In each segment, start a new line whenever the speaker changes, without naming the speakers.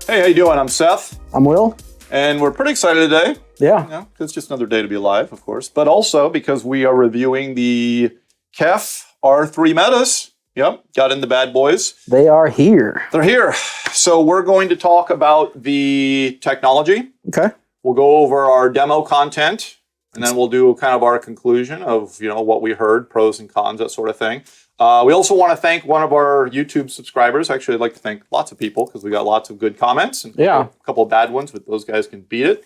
Hey, how you doing? I'm Seth.
I'm Will.
And we're pretty excited today.
Yeah.
It's just another day to be alive, of course. But also because we are reviewing the KEF R3 Metas. Yep, got in the bad boys.
They are here.
They're here. So we're going to talk about the technology.
Okay.
We'll go over our demo content. And then we'll do kind of our conclusion of, what we heard, pros and cons, that sort of thing. We also want to thank one of our YouTube subscribers. Actually, I'd like to thank lots of people because we got lots of good comments and a couple of bad ones, but those guys can beat it.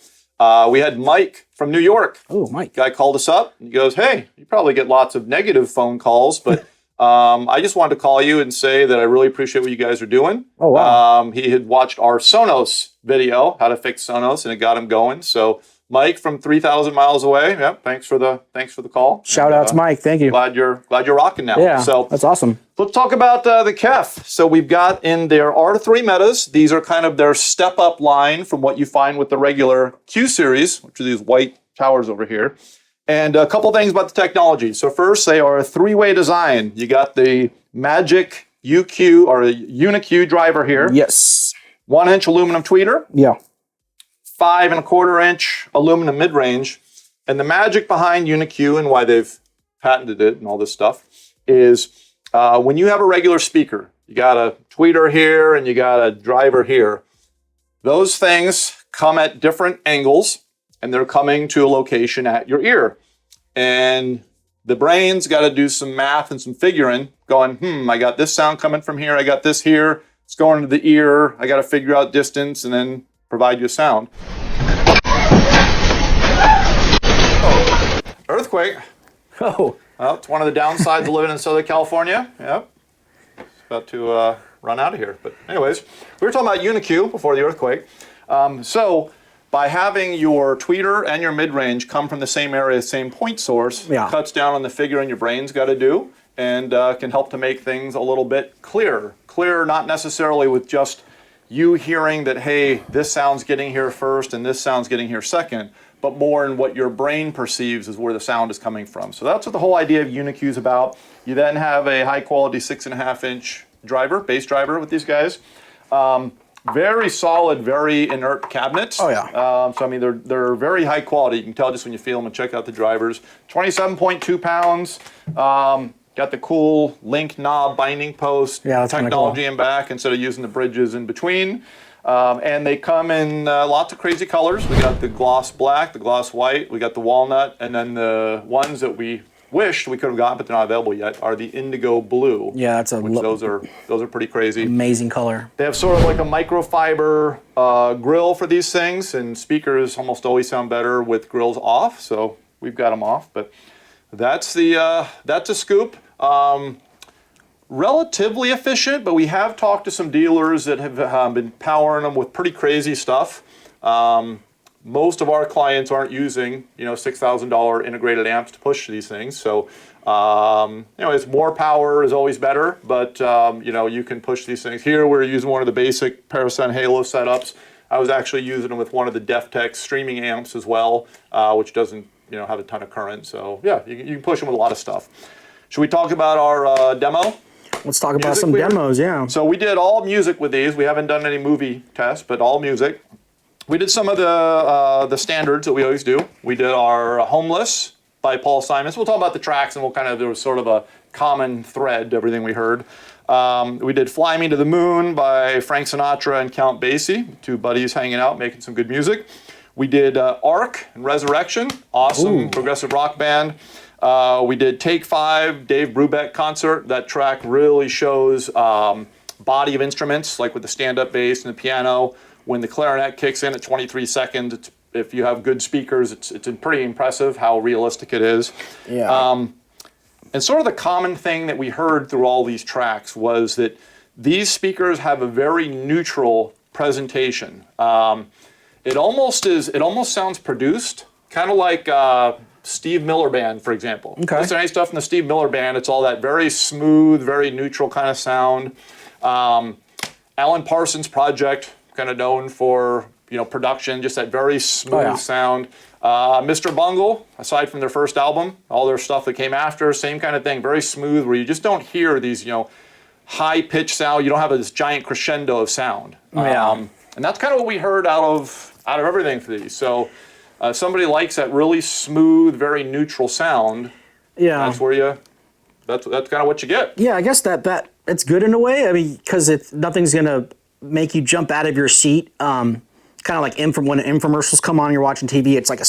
We had Mike from New York.
Oh, Mike.
Guy called us up and he goes, hey, you probably get lots of negative phone calls, but I just wanted to call you and say that I really appreciate what you guys are doing.
Oh, wow.
He had watched our Sonos video, how to fix Sonos, and it got him going. So Mike from 3,000 miles away. Yep. Thanks for the call.
Shout out to Mike. Thank you.
Glad you're rocking now.
Yeah.
So
that's awesome.
Let's talk about the KEF. So we've got in their R3 Metas. These are kind of their step up line from what you find with the regular Q series, which are these white towers over here. And a couple things about the technology. So first, they are a three-way design. You got the magic UQ or Uni-Q driver here.
Yes.
1-inch aluminum tweeter.
Yeah.
5 1/4-inch aluminum mid-range. And the magic behind Uni-Q and why they've patented it and all this stuff is when you have a regular speaker, you got a tweeter here and you got a driver here. Those things come at different angles and they're coming to a location at your ear. And the brain's got to do some math and some figuring, going, I got this sound coming from here, I got this here, it's going to the ear, I got to figure out distance and then provide you a sound. Oh, earthquake.
Oh.
Well, it's one of the downsides of living in Southern California. Yep. It's about to run out of here. But anyways, we were talking about Uni-Q before the earthquake. So by having your tweeter and your mid-range come from the same area, same point source, cuts down on the figuring your brain's got to do and can help to make things a little bit clearer. Clearer not necessarily with just you hearing that, hey, this sound's getting here first and this sound's getting here second, but more in what your brain perceives is where the sound is coming from. So that's what the whole idea of Uni-Q is about. You then have a high quality 6.5-inch driver, bass driver with these guys. Very solid, very inert cabinets.
Oh yeah.
So I mean, they're very high quality. You can tell just when you feel them and check out the drivers. 27.2 pounds. Got the cool link knob binding post technology in back instead of using the bridges in between. And they come in lots of crazy colors. We got the gloss black, the gloss white, we got the walnut, and then the ones that we wished we could have gotten but they're not available yet are the indigo blue.
Yeah, that's
those are pretty crazy.
Amazing color.
They have sort of like a microfiber grill for these things, and speakers almost always sound better with grills off, so we've got them off. But that's a scoop. Relatively efficient, but we have talked to some dealers that have been powering them with pretty crazy stuff. Most of our clients aren't using, $6,000 integrated amps to push these things. So, it's more power is always better, but you can push these things. Here we're using one of the basic Parasun Halo setups. I was actually using them with one of the DefTech streaming amps as well, which doesn't, have a ton of current. So yeah, you can push them with a lot of stuff. Should we talk about our demo?
Let's talk about some demos, yeah.
So we did all music with these. We haven't done any movie tests, but all music. We did some of the standards that we always do. We did our Homeless by Paul Simon. We'll talk about the tracks and there was sort of a common thread to everything we heard. We did Fly Me to the Moon by Frank Sinatra and Count Basie, two buddies hanging out, making some good music. We did Arc and Resurrection, awesome progressive rock band. We did Take 5, Dave Brubeck concert. That track really shows body of instruments, like with the stand-up bass and the piano. When the clarinet kicks in at 23 seconds, if you have good speakers, it's pretty impressive how realistic it is.
Yeah.
And sort of the common thing that we heard through all these tracks was that these speakers have a very neutral presentation. It almost sounds produced, kind of like Steve Miller Band, for example.
Okay.
Listen to any stuff in the Steve Miller Band, it's all that very smooth, very neutral kind of sound. Alan Parsons Project, kind of known for production, just that very smooth sound. Mr. Bungle, aside from their first album, all their stuff that came after, same kind of thing, very smooth, where you just don't hear these high pitched sound. You don't have this giant crescendo of sound. And that's kind of what we heard out of everything for these. So somebody likes that really smooth, very neutral sound.
Yeah.
That's kind of what you get.
Yeah, I guess that it's good in a way. I mean, because nothing's gonna make you jump out of your seat. Kind of like when infomercials come on, you're watching TV. It's like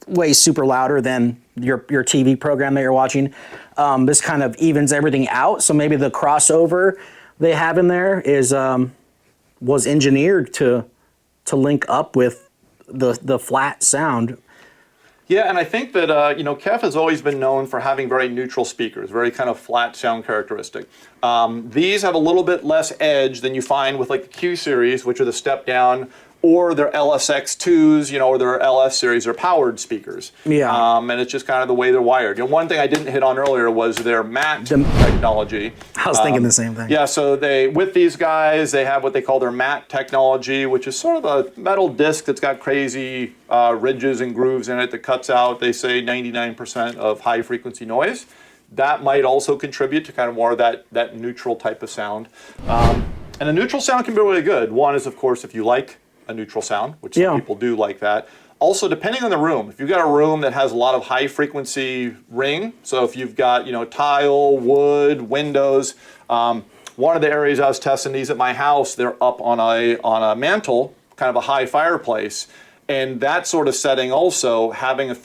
way super louder than your TV program that you're watching. This kind of evens everything out. So maybe the crossover they have in there was engineered to link up with the flat sound.
Yeah, and I think that KEF has always been known for having very neutral speakers, very kind of flat sound characteristic. These have a little bit less edge than you find with like the Q series, which are the step down, or their LSX2s, or their LS series are powered speakers.
Yeah.
And it's just kind of the way they're wired. One thing I didn't hit on earlier was their matte technology.
I was thinking the same thing.
Yeah, so with these guys, they have what they call their matte technology, which is sort of a metal disc that's got crazy ridges and grooves in it that cuts out, they say, 99% of high frequency noise. That might also contribute to kind of more of that neutral type of sound. And a neutral sound can be really good. One is, of course, if you like a neutral sound, which some people do like that. Also, depending on the room, if you've got a room that has a lot of high frequency ring, so if you've got tile, wood, windows, one of the areas I was testing these at my house, they're up on a mantle, kind of a high fireplace, and that sort of setting also having a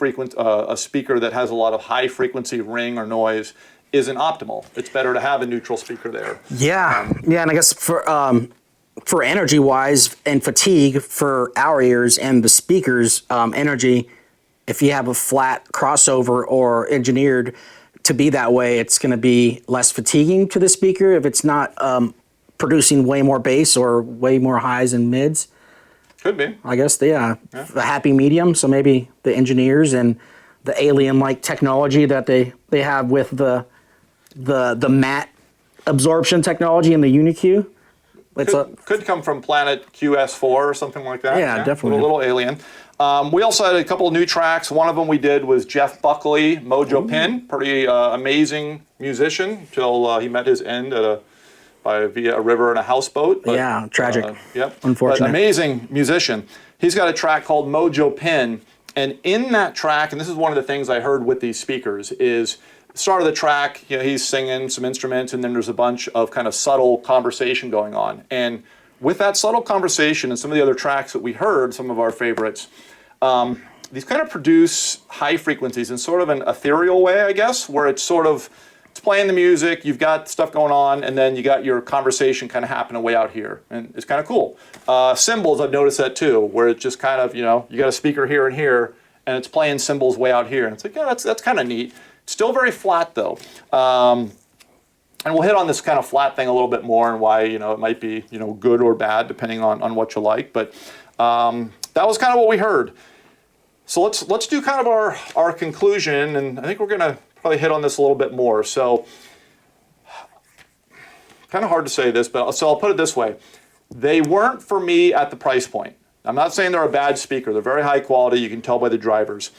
speaker that has a lot of high frequency ring or noise isn't optimal. It's better to have a neutral speaker there.
Yeah, and I guess for energy wise and fatigue for our ears and the speakers energy, if you have a flat crossover or engineered to be that way, it's going to be less fatiguing to the speaker if it's not producing way more bass or way more highs and mids.
Could be.
I guess the happy medium. So maybe the engineers and the alien-like technology that they have with the matte absorption technology in the Uni-Q.
Could come from Planet QS4 or something like that.
Yeah, definitely.
A little alien. We also had a couple of new tracks. One of them we did was Jeff Buckley, Mojo Pin, pretty amazing musician till he met his end via a river in a houseboat. But,
yeah, tragic.
Yep.
Unfortunate.
But amazing musician. He's got a track called Mojo Pin, and in that track, and this is one of the things I heard with these speakers, is start of the track, he's singing some instruments, and then there's a bunch of kind of subtle conversation going on. And with that subtle conversation and some of the other tracks that we heard, some of our favorites, these kind of produce high frequencies in sort of an ethereal way, I guess, where it's playing the music, you've got stuff going on, and then you got your conversation kind of happening way out here. And it's kind of cool. Cymbals, I've noticed that too, where it's just kind of, you got a speaker here and here, and it's playing cymbals way out here. And it's like, yeah, that's kind of neat. Still very flat though. And we'll hit on this kind of flat thing a little bit more and why, it might be, good or bad depending on what you like. But that was kind of what we heard. So let's do kind of our conclusion, and I think we're gonna probably hit on this a little bit more. So kind of hard to say this, but I'll put it this way. They weren't for me at the price point. I'm not saying they're a bad speaker. They're very high quality. You can tell by the drivers.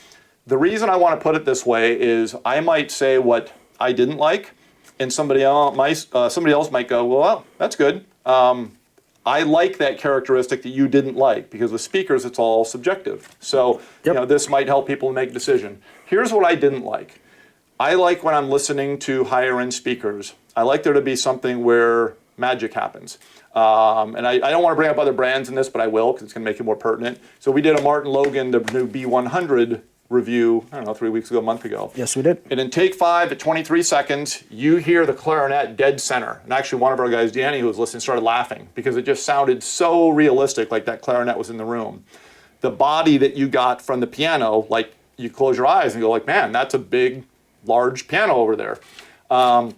The reason I want to put it this way is I might say what I didn't like, and somebody else might go, well, that's good. I like that characteristic that you didn't like, because with speakers, it's all subjective. So this might help people make a decision. Here's what I didn't like. I like when I'm listening to higher end speakers, I like there to be something where magic happens. And I don't want to bring up other brands in this, but I will, because it's going to make it more pertinent. So we did a Martin Logan, the new B100 review, I don't know, 3 weeks ago, a month ago.
Yes, we did.
And in take 5 at 23 seconds, you hear the clarinet dead center. And actually one of our guys, Danny, who was listening, started laughing because it just sounded so realistic, like that clarinet was in the room. The body that you got from the piano, like you close your eyes and go like, man, that's a big, large piano over there. I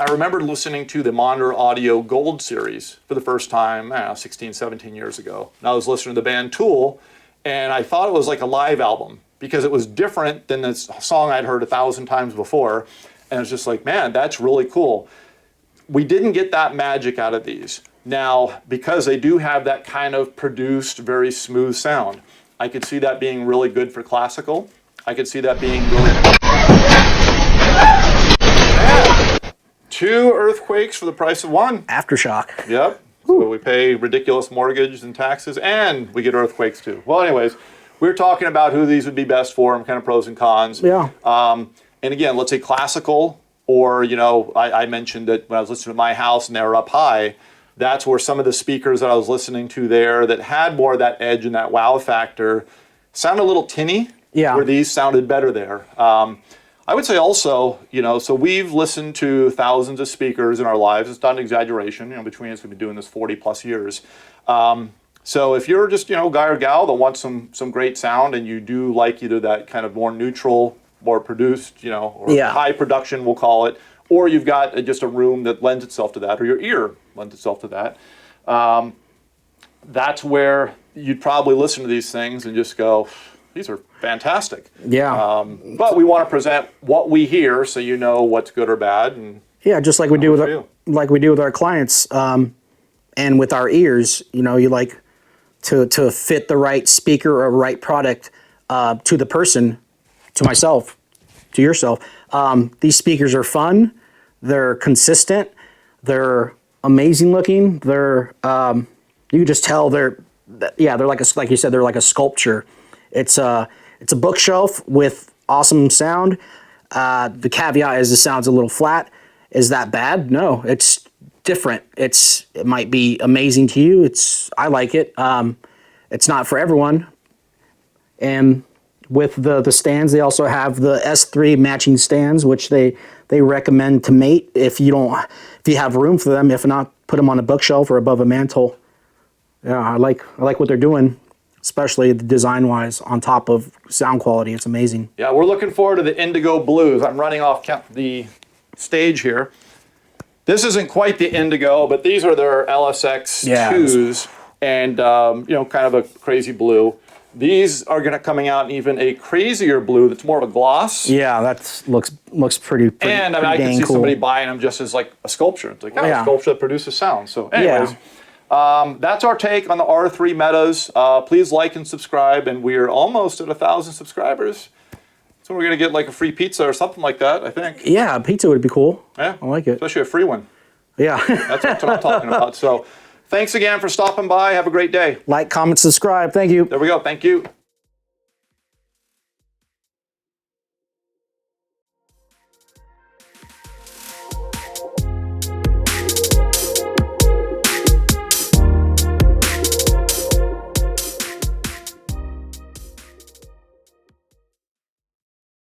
remember listening to the Monitor Audio Gold series for the first time, 16, 17 years ago. And I was listening to the band Tool, and I thought it was like a live album, because it was different than this song I'd heard 1,000 times before. And it's just like, man, that's really cool. We didn't get that magic out of these. Now, because they do have that kind of produced, very smooth sound, I could see that being really good for classical. I could see that being really... Yeah. 2 earthquakes for the price of 1.
Aftershock.
Yep. So we pay ridiculous mortgage and taxes, and we get earthquakes too. Well, anyways, we're talking about who these would be best for and kind of pros and cons.
Yeah.
And again, let's say classical, or, you know, I mentioned that when I was listening to my house and they were up high, that's where some of the speakers that I was listening to there that had more of that edge and that wow factor sounded a little tinny,
Yeah.
where these sounded better there. I would say also, you know, so we've listened to thousands of speakers in our lives. It's not an exaggeration. You know, between us, we've been doing this 40 plus years. So if you're just, you know, guy or gal that wants some great sound, and you do like either that kind of more neutral, more produced, you know, or
Yeah.
high production, we'll call it, or you've got just a room that lends itself to that, or your ear lends itself to that, that's where you'd probably listen to these things and just go, these are fantastic.
Yeah.
But we want to present what we hear, so you know what's good or bad. And
Yeah, just like we do with
for
our,
you.
like we do with our clients, and with our ears. You know, you like to fit the right speaker or right product to the person, to myself, to yourself. These speakers are fun. They're consistent. They're amazing looking. They're you can just tell they're like you said, they're like a sculpture. It's a bookshelf with awesome sound. The caveat is the sound's a little flat. Is that bad? No, it's different. It might be amazing to you. I like it. It's not for everyone. And with the stands, they also have the S3 matching stands, which they recommend to mate if you have room for them. If not, put them on a bookshelf or above a mantle. Yeah, I like what they're doing, especially design wise. On top of sound quality, it's amazing.
yeah, we're looking forward to the Indigo Blues. I'm running off the stage here. This isn't quite the Indigo, but these are their LSX
Yeah.
2s, and you know, kind of a crazy blue. These are going to coming out in even a crazier blue that's more of a gloss.
Yeah, that looks pretty.
And I mean, I can
dang
see
cool.
somebody buying them just as like a sculpture. It's like, oh,
Yeah.
a sculpture that produces sound. So anyways,
Yeah.
that's our take on the R3 Metas. Please like and subscribe, and we're almost at 1,000 subscribers. So we're going to get like a free pizza or something like that, I think.
Yeah, pizza would be cool.
Yeah,
I like it.
Especially a free one.
Yeah.
That's what I'm talking about. So thanks again for stopping by. Have a great day.
Like, comment, subscribe. Thank you.
There we go. Thank you.